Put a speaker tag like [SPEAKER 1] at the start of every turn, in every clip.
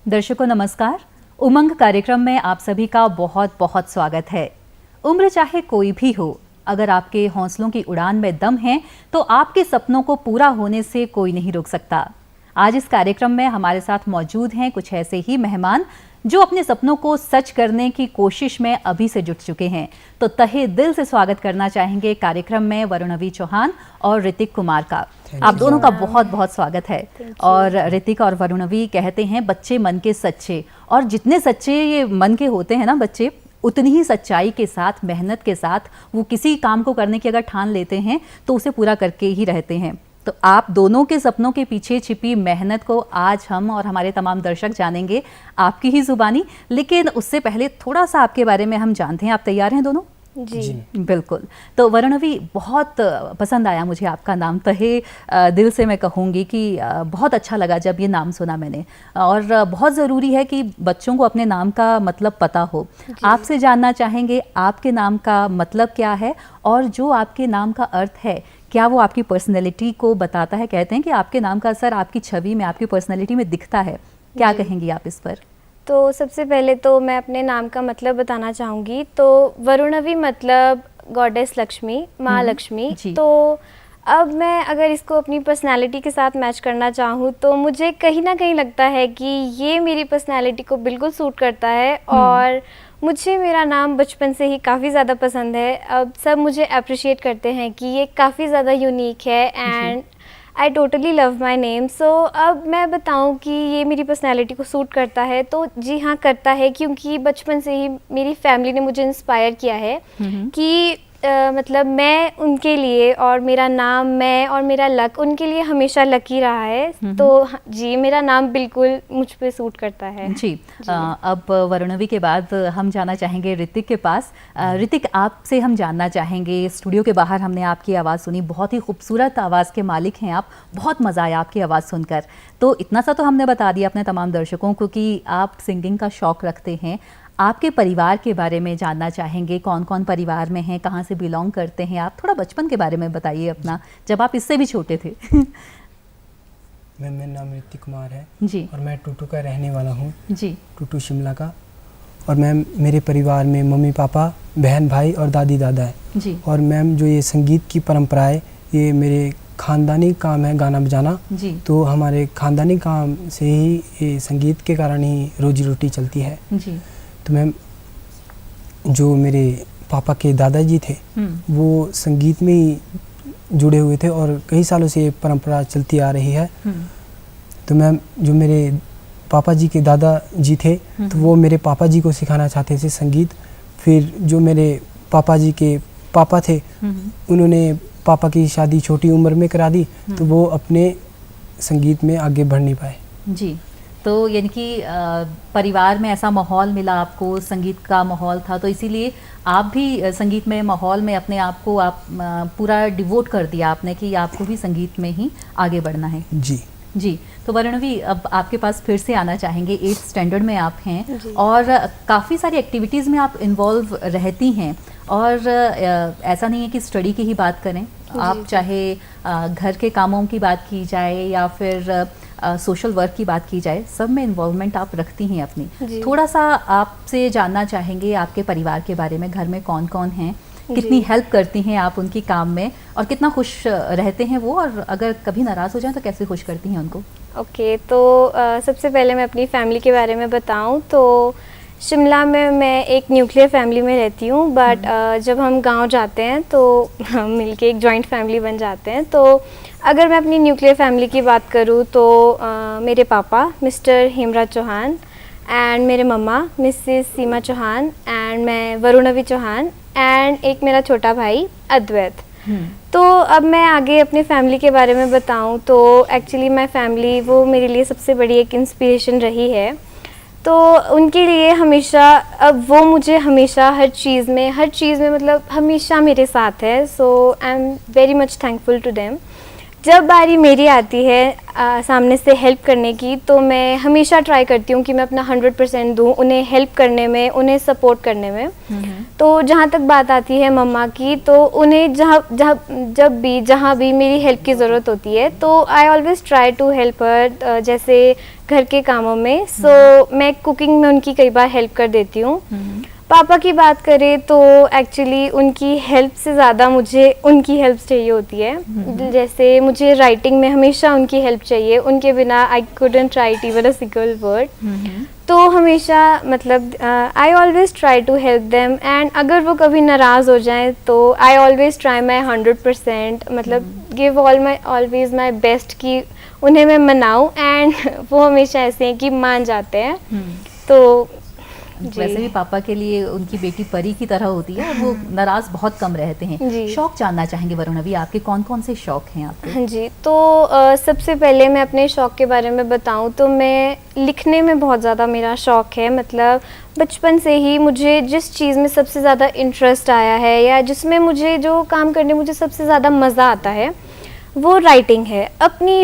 [SPEAKER 1] दर्शकों नमस्कार। उमंग कार्यक्रम में आप सभी का बहुत बहुत स्वागत है। उम्र चाहे कोई भी हो, अगर आपके हौसलों की उड़ान में दम है तो आपके सपनों को पूरा होने से कोई नहीं रोक सकता। आज इस कार्यक्रम में हमारे साथ मौजूद हैं कुछ ऐसे ही मेहमान जो अपने सपनों को सच करने की कोशिश में अभी से जुट चुके हैं। तो तहे दिल से स्वागत करना चाहेंगे कार्यक्रम में वरुणवी चौहान और ऋतिक कुमार का। आप दोनों का बहुत बहुत स्वागत है। और ऋतिक और वरुणवी कहते हैं बच्चे मन के सच्चे, और जितने सच्चे ये मन के होते हैं ना बच्चे, उतनी ही सच्चाई के साथ, मेहनत के साथ वो किसी काम को करने की अगर ठान लेते हैं तो उसे पूरा करके ही रहते हैं। तो आप दोनों के सपनों के पीछे छिपी मेहनत को आज हम और हमारे तमाम दर्शक जानेंगे आपकी ही जुबानी। लेकिन उससे पहले थोड़ा सा आपके बारे में हम जानते हैं। आप तैयार हैं दोनों?
[SPEAKER 2] जी
[SPEAKER 1] बिल्कुल। तो वरुणवी, बहुत पसंद आया मुझे आपका नाम। तहे दिल से मैं कहूँगी कि बहुत अच्छा लगा जब ये नाम सुना मैंने। और बहुत ज़रूरी है कि बच्चों को अपने नाम का मतलब पता हो। आपसे जानना चाहेंगे आपके नाम का मतलब क्या है, और जो आपके नाम का अर्थ है क्या वो आपकी पर्सनैलिटी को बताता है? कहते हैं कि आपके नाम का असर आपकी छवि में, आपकी पर्सनैलिटी में दिखता है। क्या कहेंगी आप इस पर?
[SPEAKER 2] तो सबसे पहले तो मैं अपने नाम का मतलब बताना चाहूँगी। तो वरुणवी मतलब गॉडेस लक्ष्मी, माँ लक्ष्मी। तो अब मैं अगर इसको अपनी पर्सनालिटी के साथ मैच करना चाहूँ तो मुझे कहीं ना कहीं लगता है कि ये मेरी पर्सनालिटी को बिल्कुल सूट करता है। और मुझे मेरा नाम बचपन से ही काफ़ी ज़्यादा पसंद है। अब सब मुझे अप्रिशिएट करते हैं कि ये काफ़ी ज़्यादा यूनिक है and I totally love my name. So अब मैं बताऊं कि ये मेरी पर्सनैलिटी को सूट करता है तो जी हाँ करता है, क्योंकि बचपन से ही मेरी फैमिली ने मुझे इंस्पायर किया है कि मतलब मैं उनके लिए, और मेरा नाम, मैं और मेरा लक उनके लिए हमेशा लकी रहा है। तो जी मेरा नाम बिल्कुल मुझ पे सूट करता है।
[SPEAKER 1] जी। अब वरुणवी के बाद हम जाना चाहेंगे ऋतिक के पास। ऋतिक, आपसे हम जानना चाहेंगे, स्टूडियो के बाहर हमने आपकी आवाज़ सुनी, बहुत ही खूबसूरत आवाज़ के मालिक हैं आप, बहुत मज़ा आया आपकी आवाज़ सुनकर। तो इतना सा तो हमने बता दिया अपने तमाम दर्शकों को कि आप सिंगिंग का शौक़ रखते हैं। आपके परिवार के बारे में जानना चाहेंगे, कौन कौन परिवार में हैं, कहाँ से बिलोंग करते हैं आप? थोड़ा बचपन के बारे में बताइए अपना, जब आप इससे भी छोटे थे।
[SPEAKER 3] मेरा नाम ऋतिक कुमार है
[SPEAKER 1] जी।
[SPEAKER 3] और मैं टूटू का रहने वाला हूँ। जी। टूटू शिमला का। और मैम मेरे परिवार में मम्मी पापा, बहन भाई और दादी दादा है। जी। और मैम जो ये संगीत की परंपरा है, ये मेरे ख़ानदानी काम है, गाना बजाना। जी। तो हमारे ख़ानदानी काम से ही ये संगीत के कारण ही रोजी रोटी चलती है। जी। तो मैम जो मेरे पापा के दादाजी थे वो संगीत में ही जुड़े हुए थे और कई सालों से ये परंपरा चलती आ रही है। तो मैम जो मेरे पापा जी के दादाजी थे तो वो मेरे पापा जी को सिखाना चाहते थे संगीत। फिर जो मेरे पापा जी के पापा थे उन्होंने पापा की शादी छोटी उम्र में करा दी, तो वो अपने संगीत में आगे बढ़ नहीं पाए। जी।
[SPEAKER 1] तो यानी कि परिवार में ऐसा माहौल मिला आपको, संगीत का माहौल था, तो इसीलिए आप भी संगीत में माहौल में अपने आप को आप पूरा डिवोट कर दिया आपने कि आपको भी संगीत में ही आगे बढ़ना है। जी जी। तो वरुणवी, अब आपके पास फिर से आना चाहेंगे। 8th स्टैंडर्ड में आप हैं और काफ़ी सारी एक्टिविटीज़ में आप इन्वॉल्व रहती हैं। और ऐसा नहीं है कि स्टडी की ही बात करें, आप चाहे घर के कामों की बात की जाए या फिर सोशल वर्क की बात की जाए, सब में इन्वॉल्वमेंट आप रखती हैं अपनी। थोड़ा सा आपसे जानना चाहेंगे आपके परिवार के बारे में। घर में कौन कौन हैं, कितनी हेल्प करती हैं आप उनकी काम में, और कितना खुश रहते हैं वो, और अगर कभी नाराज़ हो जाए तो कैसे खुश करती हैं उनको?
[SPEAKER 2] ओके, तो सबसे पहले मैं अपनी फैमिली के बारे में बताऊं तो शिमला में मैं एक न्यूक्लियर फैमिली में रहती हूँ। बट जब हम गांव जाते हैं तो हम मिलके एक जॉइंट फैमिली बन जाते हैं। तो अगर मैं अपनी न्यूक्लियर फैमिली की बात करूँ तो मेरे पापा मिस्टर हेमराज चौहान, एंड मेरे मम्मा मिसेस सीमा चौहान, एंड मैं वरुणवी चौहान, एंड एक मेरा छोटा भाई अद्वैत। तो अब मैं आगे अपनी फैमिली के बारे में बताऊं तो एक्चुअली माय फैमिली वो मेरे लिए सबसे बड़ी एक इंस्पिरेशन रही है। तो उनके लिए हमेशा, अब वो मुझे हमेशा हर चीज़ में मतलब हमेशा मेरे साथ है। So I am very much thankful to them. जब बारी मेरी आती है सामने से हेल्प करने की, तो मैं हमेशा ट्राई करती हूँ कि मैं अपना 100% दूँ उन्हें हेल्प करने में, उन्हें सपोर्ट करने में। तो जहाँ तक बात आती है मम्मा की, तो उन्हें जहाँ भी मेरी हेल्प की ज़रूरत होती है तो I always try to help her, जैसे घर के कामों में। मैं कुकिंग में उनकी कई बार हेल्प कर देती हूँ। पापा की बात करें तो एक्चुअली उनकी हेल्प से ज़्यादा मुझे उनकी हेल्प चाहिए होती है। जैसे मुझे राइटिंग में हमेशा उनकी हेल्प चाहिए, उनके बिना I couldn't write even a single word. तो हमेशा मतलब I always try to help them, and अगर वो कभी नाराज़ हो जाएं तो आई ऑलवेज ट्राई माई 100%, मतलब गिव ऑलवेज माई बेस्ट कि उन्हें मैं मनाऊं, एंड वो हमेशा ऐसे हैं कि मान जाते हैं। तो
[SPEAKER 1] वैसे भी पापा के लिए उनकी बेटी परी की तरह होती है और वो नाराज बहुत कम रहते हैं। शौक जानना चाहेंगे वरुण अभी, आपके कौन कौन से शौक हैं आपके?
[SPEAKER 2] हाँ जी, तो सबसे पहले मैं अपने शौक के बारे में बताऊं तो मैं लिखने में बहुत ज़्यादा मेरा शौक है। मतलब बचपन से ही मुझे जिस चीज़ में सबसे ज़्यादा इंटरेस्ट आया है या जिसमें मुझे जो काम करने मुझे सबसे ज़्यादा मज़ा आता है वो राइटिंग है। अपनी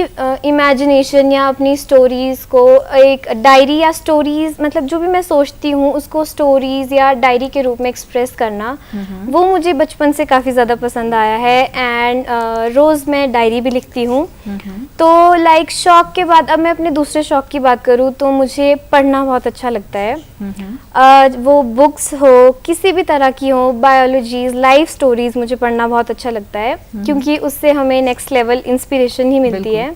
[SPEAKER 2] इमेजिनेशन या अपनी स्टोरीज़ को एक डायरी या स्टोरीज़, मतलब जो भी मैं सोचती हूँ उसको स्टोरीज़ या डायरी के रूप में एक्सप्रेस करना, वो मुझे बचपन से काफ़ी ज़्यादा पसंद आया है। एंड रोज़ मैं डायरी भी लिखती हूँ। तो लाइक शौक के बाद अब मैं अपने दूसरे शौक की बात करूँ तो मुझे पढ़ना बहुत अच्छा लगता है। वो बुक्स हो किसी भी तरह की हो, बायोलॉजीज़, लाइफ स्टोरीज़, मुझे पढ़ना बहुत अच्छा लगता है क्योंकि उससे हमें नेक्स्ट लेवल इंस्पिरेशन ही मिलती है।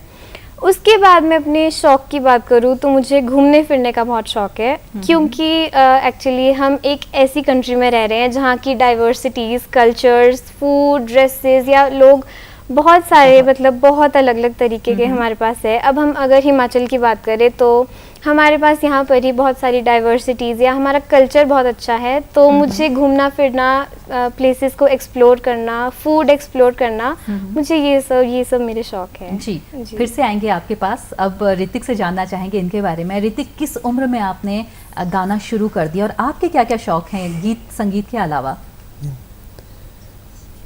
[SPEAKER 2] उसके बाद मैं अपने शौक की बात करूँ तो मुझे घूमने फिरने का बहुत शौक है क्योंकि एक्चुअली हम एक ऐसी कंट्री में रह रहे हैं जहाँ की डाइवर्सिटीज़, कल्चर्स, फूड, ड्रेसेस या लोग बहुत सारे, मतलब बहुत अलग अलग तरीके के हमारे पास है। अब हम अगर हिमाचल की बात करें तो हमारे पास यहाँ पर ही बहुत सारी डाइवर्सिटीज़ या हमारा कल्चर बहुत अच्छा है। तो मुझे घूमना फिरना, प्लेसेस को एक्सप्लोर करना, फूड एक्सप्लोर करना, मुझे ये सब मेरे शौक है।
[SPEAKER 1] जी, फिर से आएंगे आपके पास। अब ऋतिक से जानना चाहेंगे इनके बारे में। ऋतिक, किस उम्र में आपने गाना शुरू कर दिया और आपके क्या क्या शौक हैं गीत संगीत के अलावा?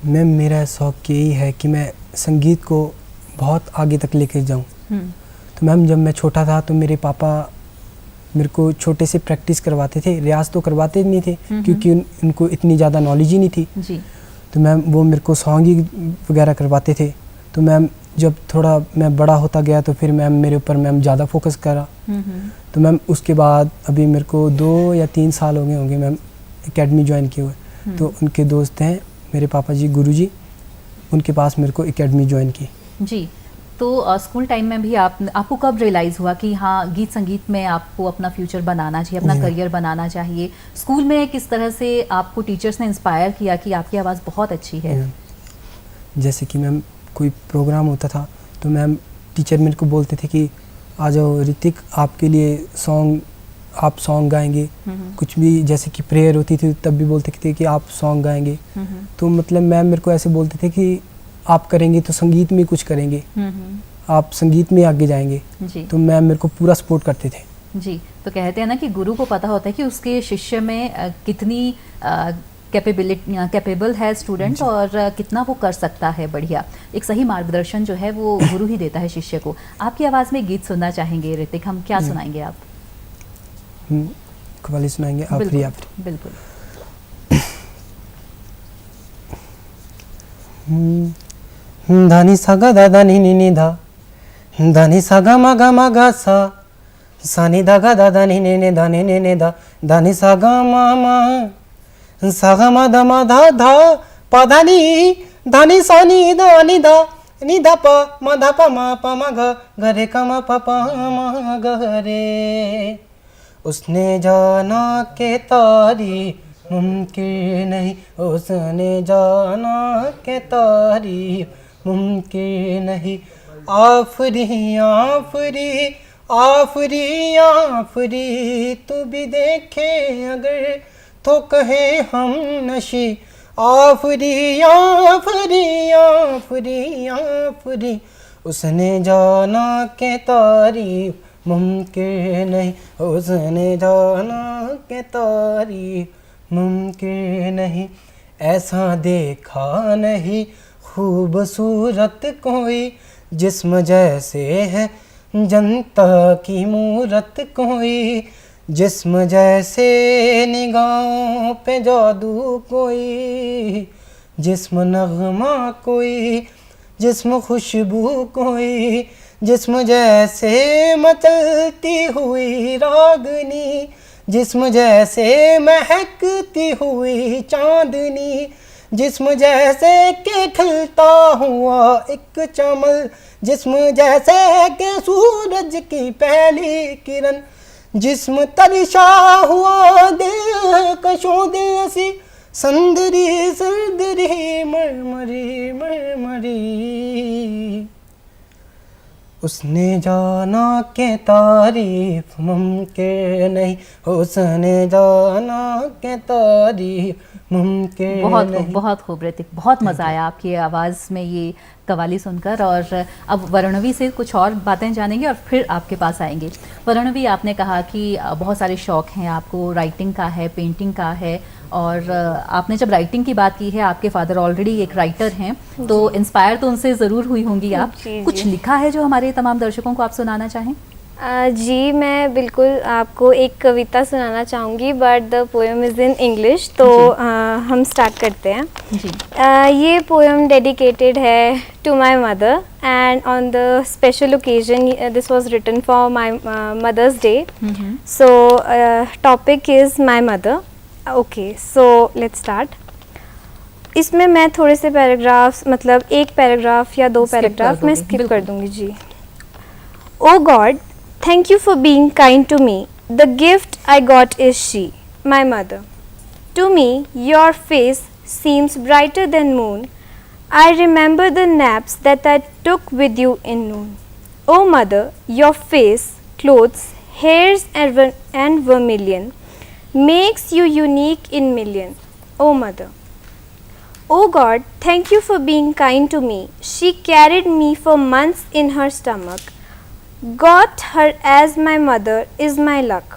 [SPEAKER 3] मैम, मेरा शौक यही है कि मैं संगीत को बहुत आगे तक लेके जाऊं। तो मैम, जब मैं छोटा था तो मेरे पापा मेरे को छोटे से प्रैक्टिस करवाते थे, रियाज तो करवाते नहीं थे क्योंकि उनको इतनी ज़्यादा नॉलेज ही नहीं थी जी। तो मैम वो मेरे को सॉन्ग ही वगैरह करवाते थे। तो मैम जब थोड़ा मैं बड़ा होता गया तो फिर मैम मेरे ऊपर मैम ज़्यादा फोकस करा। तो मैम उसके बाद अभी मेरे को 2 या 3 साल हो गए होंगे मैम एकेडमी ज्वाइन किए हुए। तो उनके दोस्त हैं मेरे पापा जी, गुरुजी, उनके पास मेरे को एकेडमी ज्वाइन की
[SPEAKER 1] जी। तो स्कूल टाइम में भी आपको कब रियलाइज़ हुआ कि हाँ, गीत संगीत में आपको अपना फ्यूचर बनाना चाहिए, अपना करियर बनाना चाहिए? स्कूल में किस तरह से आपको टीचर्स ने इंस्पायर किया कि आपकी आवाज़ बहुत अच्छी है?
[SPEAKER 3] जैसे कि मैम कोई प्रोग्राम होता था तो मैम टीचर मेरे को बोलते थे कि आ जाओ ऋतिक, आपके लिए आप सॉन्ग गाएंगे। कुछ भी जैसे कि प्रेयर होती थी तब भी बोलते थे कि आप सॉन्ग गाएंगे। तो मतलब मैम मेरे को ऐसे बोलते थे कि आप करेंगे तो संगीत में कुछ करेंगे, आप संगीत में आगे जाएंगे जी। तो मैम मेरे को पूरा सपोर्ट करते थे
[SPEAKER 1] जी। तो कहते हैं ना कि गुरु को पता होता है कि उसके शिष्य में कितनी कैपेबल है स्टूडेंट और कितना वो कर सकता है। बढ़िया, एक सही मार्गदर्शन जो है वो गुरु ही देता है शिष्य को। आपकी आवाज़ में गीत सुनना चाहेंगे ऋतिक, हम क्या सुनाएंगे आप?
[SPEAKER 3] कव्वाली सुनाएंगे आफरी आफरी।
[SPEAKER 1] बिल्कुल।
[SPEAKER 3] धानी सा गा दा दा नी नी नी धा, धानी सा गा मा सा, सानी दा गा दा दा नी नी नी धा नी नी नी धा, धानी सा गा मा सा गा मा धा धा पा धा नी, धानी सा नी धा नी धा नी धा पा मा गा ग रे का मा पा मा ग रे। उसने जाना के तारीफ मुमकिन नहीं, उसने जाना के तारीफ मुमकिन नहीं। आफरी आफरी आफरी आफरी, तू भी देखे अगर तो कहे हम नशी। आफरी आफरी आफरी आफरी, उसने जाना के तारीफ मुमकिन नहीं, उसने जाना के तारीफ मुमकिन नहीं। ऐसा देखा नहीं खूबसूरत कोई, जिस्म जैसे है जनता की मूरत कोई, जिस्म जैसे निगाहों पे जादू कोई, जिस्म नगमा कोई, जिस्म खुशबू कोई, जिस्म जैसे मचलती हुई रागनी, जिस्म जैसे महकती हुई चांदनी, जिस्म जैसे के खिलता हुआ एक चमन, जिस्म जैसे के सूरज की पहली किरण, जिस्म तरिशा हुआ दिल कशो दिल सी, संदरी सर्दरी मरमरी मरमरी, उसने जाना के तारीफ मुमकिन नहीं, उसने जाना के तारीफ मुमकिन नहीं।
[SPEAKER 1] बहुत खूब ऋतिक, बहुत मज़ा आया आपकी आवाज़ में ये कवाली सुनकर। और अब वरुणवी से कुछ और बातें जानेंगे और फिर आपके पास आएंगे। वरुणवी, आपने कहा कि बहुत सारे शौक़ हैं आपको, राइटिंग का है, पेंटिंग का है, और आपने जब राइटिंग की बात की है, आपके फादर ऑलरेडी एक राइटर हैं, तो इंस्पायर तो उनसे ज़रूर हुई होंगी आप। कुछ लिखा है जो हमारे तमाम दर्शकों को आप सुनाना चाहें?
[SPEAKER 2] जी, मैं बिल्कुल आपको एक कविता सुनाना चाहूँगी, but the poem is in English, तो हम स्टार्ट करते हैं जी। ये पोएम डेडिकेटेड है to my mother, and on the special occasion this was written for my mother's day. So topic is my mother. Okay, so let's start. इसमें मैं थोड़े से पैराग्राफ्स, मतलब एक पैराग्राफ या दो पैराग्राफ मैं स्किप कर दूँगी जी। ओ God, thank you for being kind to me. The gift I got is she, my mother. To me, your face seems brighter than moon. I remember the naps that I took with you in noon. Oh mother, your face, clothes, hairs and vermilion makes you unique in million. Oh mother. Oh God, thank you for being kind to me. She carried me for months in her stomach. Got her as my mother is my luck.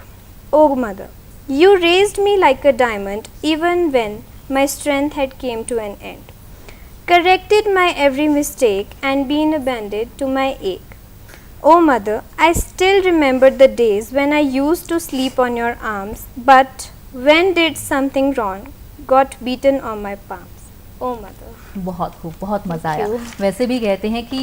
[SPEAKER 2] Oh mother, you raised me like a diamond even when my strength had came to an end. Corrected my every mistake and been abandoned to my ache. Oh mother, I still remember the days when I used to sleep on your arms, but when did something wrong, got beaten on my palms. Oh mother.
[SPEAKER 1] बहुत खूब, बहुत मज़ा आया। वैसे भी कहते हैं कि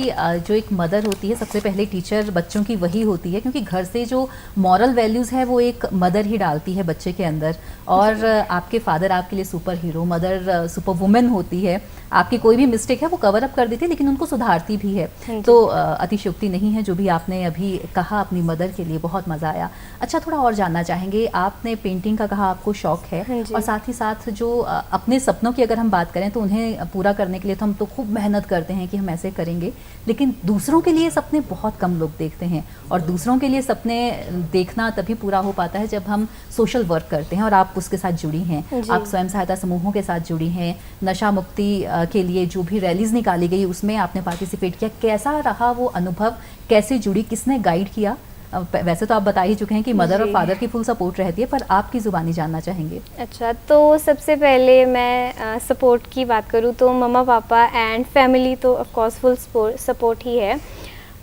[SPEAKER 1] जो एक मदर होती है, सबसे पहले टीचर बच्चों की वही होती है, क्योंकि घर से जो मॉरल वैल्यूज़ है वो एक मदर ही डालती है बच्चे के अंदर। और आपके फादर आपके लिए super hero, mother super women होती है। आपकी कोई भी मिस्टेक है वो कवर अप कर देती है, लेकिन उनको सुधारती भी है। तो अतिशयोक्ति नहीं है जो भी आपने अभी कहा अपनी मदर के लिए। बहुत मज़ा आया। अच्छा, थोड़ा और जानना चाहेंगे, आपने पेंटिंग का कहा आपको शौक़ है, और साथ ही साथ जो अपने सपनों की अगर हम बात करें तो उन्हें पूरा करने के लिए तो हम तो खूब मेहनत करते हैं कि हम ऐसे करेंगे, लेकिन दूसरों के लिए सपने बहुत कम लोग देखते हैं। और दूसरों के लिए सपने देखना तभी पूरा हो पाता है जब हम सोशल वर्क करते हैं, और आप उसके साथ जुड़ी हैं। आप स्वयं सहायता समूहों के साथ जुड़ी हैं। नशा मुक्ति के लिए जो भी रैलीज निकाली गई उसमें आपने पार्टिसिपेट किया। कैसा रहा वो अनुभव? कैसे जुड़ी? किसने गाइड किया? वैसे तो आप बता ही चुके हैं कि मदर और फादर की फुल सपोर्ट रहती है, पर आपकी ज़ुबानी जानना चाहेंगे।
[SPEAKER 2] अच्छा, तो सबसे पहले मैं सपोर्ट की बात करूँ तो मम्मा पापा एंड फैमिली तो ऑफ कोर्स फुल सपोर्ट ही है।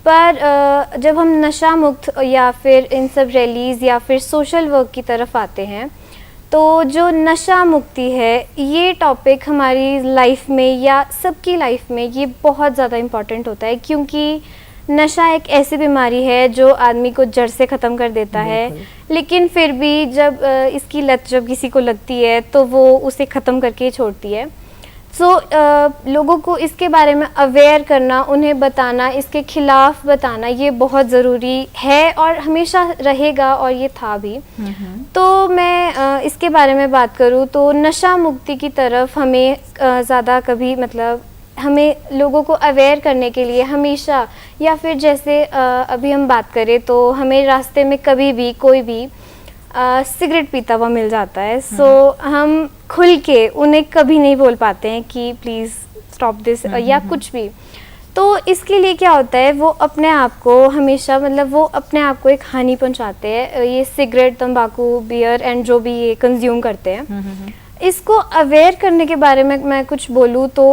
[SPEAKER 2] पर जब हम नशा मुक्त या फिर इन सब रैलीज़ या फिर सोशल वर्क की तरफ आते हैं, तो जो नशा मुक्ति है ये टॉपिक हमारी लाइफ में या सबकी लाइफ में ये बहुत ज़्यादा इम्पॉर्टेंट होता है, क्योंकि नशा एक ऐसी बीमारी है जो आदमी को जड़ से ख़त्म कर देता है। लेकिन फिर भी जब इसकी लत जब किसी को लगती है तो वो उसे ख़त्म करके ही छोड़ती है। सो लोगों को इसके बारे में अवेयर करना, उन्हें बताना, इसके खिलाफ बताना ये बहुत ज़रूरी है और हमेशा रहेगा, और ये था भी। तो मैं इसके बारे में बात करूँ तो नशा मुक्ति की तरफ हमें ज़्यादा कभी मतलब हमें लोगों को अवेयर करने के लिए हमेशा, या फिर जैसे अभी हम बात करें तो हमें रास्ते में कभी भी कोई भी सिगरेट पीता हुआ मिल जाता है, सो हम खुल के उन्हें कभी नहीं बोल पाते हैं कि प्लीज़ स्टॉप दिस या कुछ भी। तो इसके लिए क्या होता है, वो अपने आप को हमेशा मतलब वो अपने आप को एक हानि पहुंचाते हैं। ये सिगरेट, तंबाकू, बियर एंड जो भी ये कंज्यूम करते हैं, इसको अवेयर करने के बारे में मैं कुछ बोलूँ तो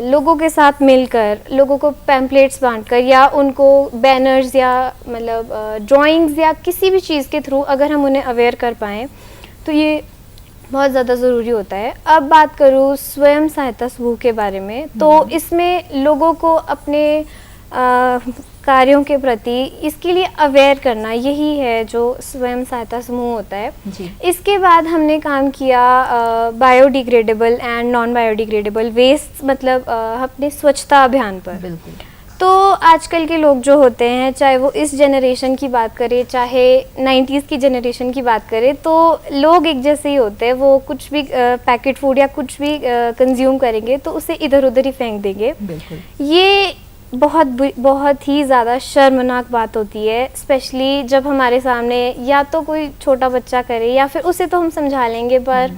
[SPEAKER 2] लोगों के साथ मिलकर, लोगों को पैम्पलेट्स बांटकर या उनको बैनर्स या मतलब ड्राइंग्स या किसी भी चीज़ के थ्रू अगर हम उन्हें अवेयर कर पाएँ तो ये बहुत ज़्यादा ज़रूरी होता है। अब बात करूँ स्वयं सहायता समूह के बारे में, तो इसमें लोगों को अपने कार्यों के प्रति इसके लिए अवेयर करना, यही है जो स्वयं सहायता समूह होता है जी। इसके बाद हमने काम किया biodegradable and non biodegradable waste, मतलब अपने स्वच्छता अभियान पर। बिल्कुल। तो आजकल के लोग जो होते हैं, चाहे वो इस जनरेशन की बात करें चाहे 90s की जनरेशन की बात करें, तो लोग एक जैसे ही होते हैं। वो कुछ भी पैकेट फूड या कुछ भी कंज्यूम करेंगे तो उसे इधर उधर ही फेंक देंगे। बिल्कुल। ये बहुत ही ज़्यादा शर्मनाक बात होती है, स्पेशली जब हमारे सामने या तो कोई छोटा बच्चा करे या फिर उसे तो हम समझा लेंगे, पर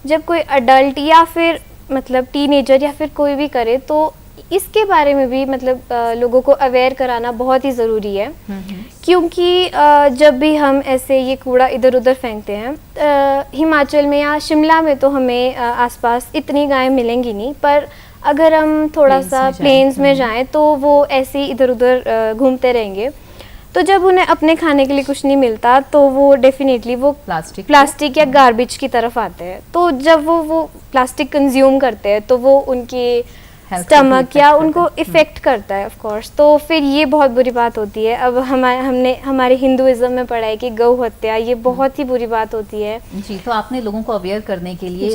[SPEAKER 2] जब कोई अडल्ट या फिर मतलब टीनेजर या फिर कोई भी करे तो इसके बारे में भी मतलब लोगों को अवेयर कराना बहुत ही ज़रूरी है। क्योंकि जब भी हम ऐसे ये कूड़ा इधर उधर फेंकते हैं, हिमाचल में या शिमला में तो हमें आसपास इतनी गायें मिलेंगी नहीं, पर अगर हम थोड़ा सा प्लेन्स में जाएं तो वो ऐसे ही इधर उधर घूमते रहेंगे। तो जब उन्हें अपने खाने के लिए कुछ नहीं मिलता तो वो डेफिनेटली वो प्लास्टिक या गार्बेज की तरफ आते हैं। तो जब वो प्लास्टिक कंज्यूम करते हैं तो वो उनके स्टमक या उनको इफ़ेक्ट करता है ऑफ कोर्स। तो फिर ये बहुत बुरी बात होती है। अब हमने हमारे हिंदुइज्म में पढ़ा है कि गौ हत्या ये बहुत ही बुरी बात होती है
[SPEAKER 1] जी। तो आपने लोगों को अवेयर करने के लिए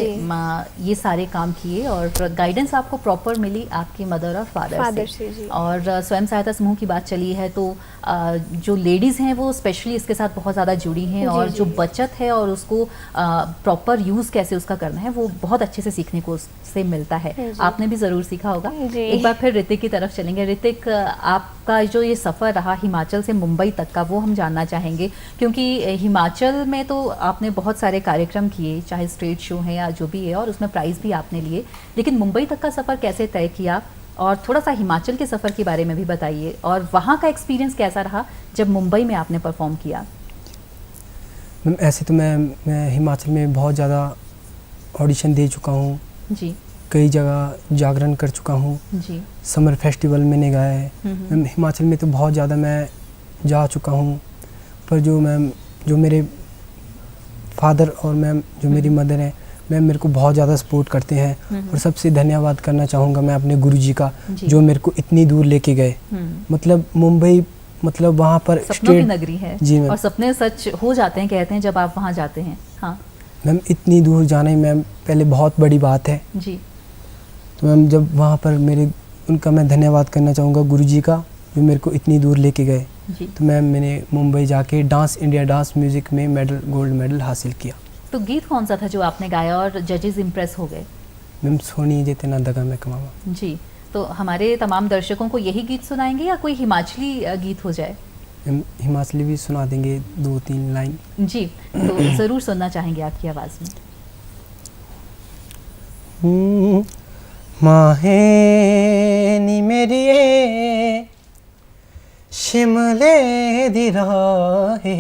[SPEAKER 1] ये सारे काम किए और गाइडेंस आपको प्रॉपर मिली आपकी मदर और फादर से जी। और स्वयं सहायता समूह की बात चली है तो जो लेडीज़ हैं वो स्पेशली इसके साथ बहुत ज़्यादा जुड़ी हैं और जो बचत है और उसको प्रॉपर यूज़ कैसे उसका करना है वो बहुत अच्छे से सीखने को उससे मिलता है। आपने भी ज़रूर सीखा होगा। एक बार फिर ऋतिक की तरफ चलेंगे। ऋतिक, आपका जो ये सफ़र रहा हिमाचल से मुंबई तक का वो हम जानना चाहेंगे, क्योंकि हिमाचल में तो आपने बहुत सारे कार्यक्रम किए, चाहे स्टेज शो है या जो भी है, और उसमें प्राइज़ भी आपने लिए, लेकिन मुंबई तक का सफ़र कैसे तय किया और थोड़ा सा हिमाचल के सफ़र के बारे में भी बताइए और वहाँ का एक्सपीरियंस कैसा रहा जब मुंबई में आपने परफॉर्म किया।
[SPEAKER 3] ऐसे तो मैं हिमाचल में बहुत ज़्यादा ऑडिशन दे चुका हूँ जी, कई जगह जागरण कर चुका हूँ जी, समर फेस्टिवल मैंने गाया है। मैम हिमाचल में तो बहुत ज़्यादा मैं जा चुका हूँ, पर जो मेरे फादर और मैम जो मेरी मदर है मैम मेरे को बहुत ज़्यादा सपोर्ट करते हैं। और सबसे धन्यवाद करना चाहूँगा मैं अपने गुरुजी का जो मेरे को इतनी दूर लेके गए। मतलब मुंबई मतलब वहाँ पर
[SPEAKER 1] सपनों की नगरी है जी मैम, और सपने सच हो जाते हैं कहते हैं जब आप वहाँ जाते हैं। हाँ
[SPEAKER 3] मैम, इतनी दूर जाना ही मैम पहले बहुत बड़ी बात है जी। तो मैम जब वहाँ पर उनका मैं धन्यवाद करना चाहूँगा गुरुजी का जो मेरे को इतनी दूर लेके गए। तो मैम मैंने मुंबई जाके इंडिया डांस म्यूज़िक में गोल्ड मेडल हासिल किया।
[SPEAKER 1] तो गीत कौन सा था जो आपने गाया और जजेस इम्प्रेस हो गए?
[SPEAKER 3] मैम सोनी जितना दगा मैं कमावा
[SPEAKER 1] जी। तो हमारे तमाम दर्शकों को यही गीत सुनाएंगे या कोई हिमाचली गीत हो जाए?
[SPEAKER 3] हिमाचली भी सुना देंगे 2-3 लाइन
[SPEAKER 1] जी। तो ज़रूर सुनना चाहेंगे आपकी आवाज़
[SPEAKER 3] में। माहे नी मेरी शिमले दी राहे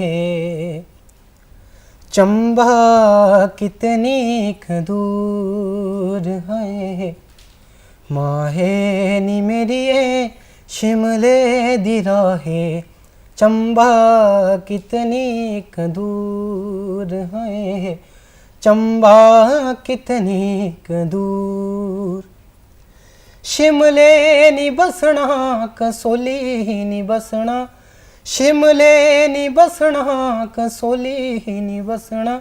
[SPEAKER 3] चंबा कितनी दूर है। माहे नी मेरी शिमले दी राहे चंबा कितनी दूर है। चंबा कितनी दूर शिमले नी बसना कसोली नी बसना। शिमले नी बसना कसोली नी बसना।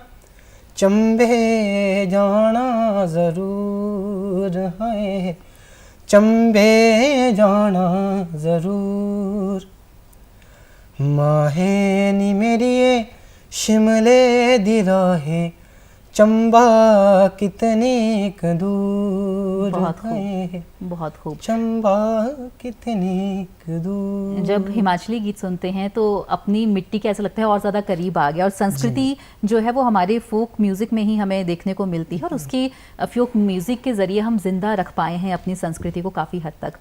[SPEAKER 3] चंबे जाना ज़रूर है। चंबे जाना ज़रूर। माहे नी मेरी शिमले दी राहे चंबा कितनी दूर है।
[SPEAKER 1] बहुत खूब।
[SPEAKER 3] चंबा कितनी दूर।
[SPEAKER 1] जब हिमाचली गीत सुनते हैं तो अपनी मिट्टी के ऐसा लगता है और ज़्यादा करीब आ गया, और संस्कृति जो है वो हमारे फोक म्यूज़िक में ही हमें देखने को मिलती है, और उसकी फोक म्यूज़िक के ज़रिए हम जिंदा रख पाए हैं अपनी संस्कृति को काफ़ी हद तक।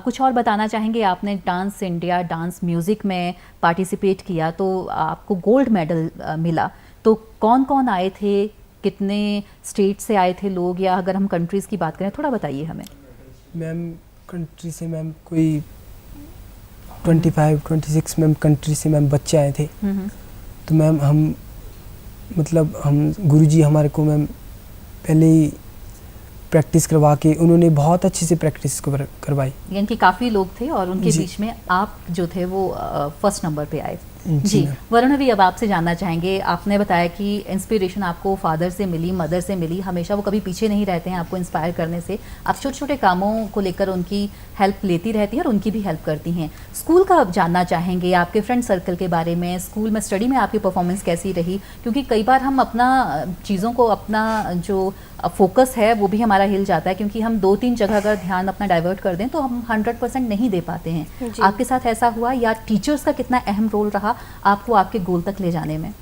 [SPEAKER 1] कुछ और बताना चाहेंगे? आपने डांस इंडिया डांस म्यूज़िक में पार्टिसिपेट किया तो आपको गोल्ड मेडल मिला, तो कौन कौन आए थे, कितने स्टेट से आए थे लोग, या अगर हम कंट्रीज़ की बात करें थोड़ा बताइए हमें।
[SPEAKER 3] मैम कंट्री से मैम कोई 25-26 मैम कंट्री से मैम बच्चे आए थे। तो मैम हम गुरुजी हमारे को मैम पहले ही प्रैक्टिस करवा के उन्होंने बहुत अच्छे से प्रैक्टिस करवाई।
[SPEAKER 1] यानी कि काफ़ी लोग थे और उनके बीच में आप जो थे वो फर्स्ट नंबर पे आए। जी वरुण, अभी अब आपसे जानना चाहेंगे, आपने बताया कि इंस्पिरेशन आपको फादर से मिली, मदर से मिली, हमेशा वो कभी पीछे नहीं रहते हैं आपको इंस्पायर करने से, आप छोटे छोटे कामों को लेकर उनकी हेल्प लेती रहती हैं और उनकी भी हेल्प करती हैं। स्कूल का अब जानना चाहेंगे, आपके फ्रेंड सर्कल के बारे में, स्कूल में स्टडी में आपकी परफॉर्मेंस कैसी रही, क्योंकि कई बार हम अपना चीज़ों को, अपना जो फोकस है वो भी हमारा हिल जाता है, क्योंकि हम 2-3 जगह अगर ध्यान अपना डाइवर्ट कर दें तो हम 100% नहीं दे पाते हैं। आपके साथ ऐसा हुआ, या टीचर्स का कितना अहम रोल रहा आपको आपके गोल तक ले जाने में?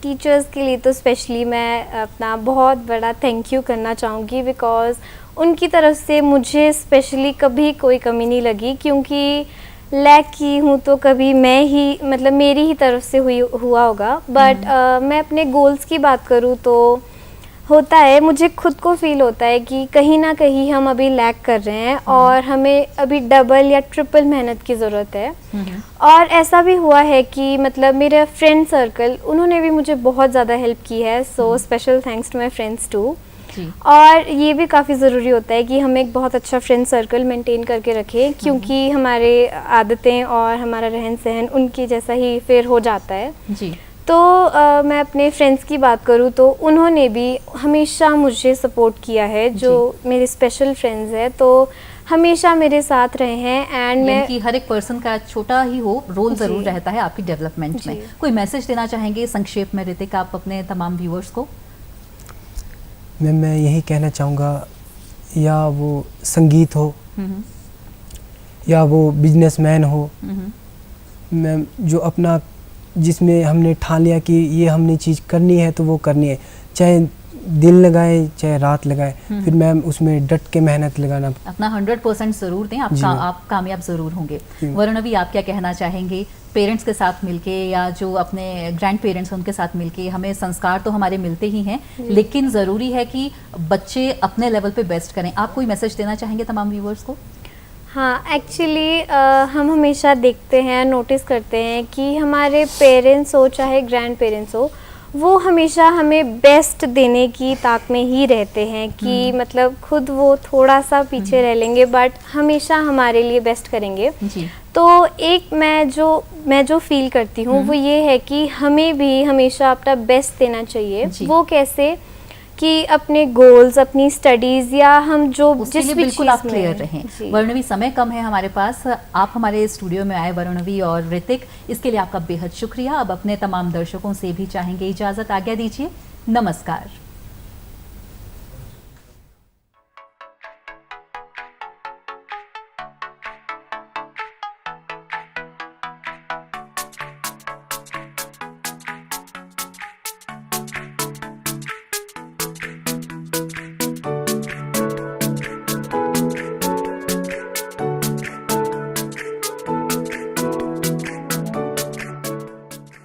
[SPEAKER 2] टीचर्स के लिए तो स्पेशली मैं अपना बहुत बड़ा थैंक यू करना चाहूँगी, बिकॉज़ उनकी तरफ से मुझे स्पेशली कभी कोई कमी नहीं लगी, क्योंकि लैक की हूँ तो कभी मैं ही मेरी ही तरफ से हुआ होगा। बट मैं अपने गोल्स की बात करूँ तो होता है, मुझे खुद को फील होता है कि कहीं ना कहीं हम अभी लैक कर रहे हैं और हमें अभी डबल या ट्रिपल मेहनत की ज़रूरत है। और ऐसा भी हुआ है कि मेरे फ्रेंड सर्कल, उन्होंने भी मुझे बहुत ज़्यादा हेल्प की है, so special thanks to my friends too. और ये भी काफ़ी ज़रूरी होता है कि हम एक बहुत अच्छा फ्रेंड सर्कल मेंटेन करके रखें, क्योंकि हमारे आदतें और हमारा रहन सहन उनके जैसा ही फिर हो जाता है। जी। तो मैं अपने फ्रेंड्स की बात करूँ तो उन्होंने भी हमेशा मुझे सपोर्ट किया है, जो मेरे स्पेशल फ्रेंड्स हैं तो हमेशा मेरे साथ रहे हैं। एंड मैं
[SPEAKER 1] कि हर एक पर्सन का छोटा ही हो रोल ज़रूर रहता है आपकी डेवलपमेंट में। कोई मैसेज देना चाहेंगे संक्षेप में ऋतिक आप अपने तमाम व्यूअर्स को?
[SPEAKER 3] मैं यही कहना चाहूँगा, या वो संगीत हो या वो बिजनेसमैन हो, मैं जो अपना जिसमें हमने ठान लिया कि ये हमने चीज़ करनी है तो वो करनी है, चाहे दिल लगाए चाहे रात लगाए, फिर मैम उसमें डट के मेहनत लगाना,
[SPEAKER 1] अपना 100% ज़रूर दें, आप कामयाब ज़रूर होंगे। वरुण, अभी आप क्या कहना चाहेंगे पेरेंट्स के साथ मिलके, या जो अपने ग्रैंड पेरेंट्स उनके साथ मिलके? हमें संस्कार तो हमारे मिलते ही हैं, लेकिन ज़रूरी है कि बच्चे अपने लेवल पे बेस्ट करें। आप कोई मैसेज देना चाहेंगे तमाम व्यूअर्स को?
[SPEAKER 2] हाँ, एक्चुअली हम हमेशा देखते हैं, नोटिस करते हैं कि हमारे पेरेंट्स हो चाहे ग्रैंड पेरेंट्स हो, वो हमेशा हमें बेस्ट देने की ताक में ही रहते हैं कि खुद वो थोड़ा सा पीछे रह लेंगे बट हमेशा हमारे लिए बेस्ट करेंगे। तो एक मैं जो फील करती हूँ वो ये है कि हमें भी हमेशा अपना बेस्ट देना चाहिए। वो कैसे कि अपने गोल्स, अपनी स्टडीज, या हम जो जिस भी
[SPEAKER 1] बिल्कुल आप क्लियर रहें। वर्णवी, समय कम है हमारे पास, आप हमारे स्टूडियो में आए वर्णवी और ऋतिक, इसके लिए आपका बेहद शुक्रिया। अब अपने तमाम दर्शकों से भी चाहेंगे इजाज़त, आज्ञा दीजिए, नमस्कार।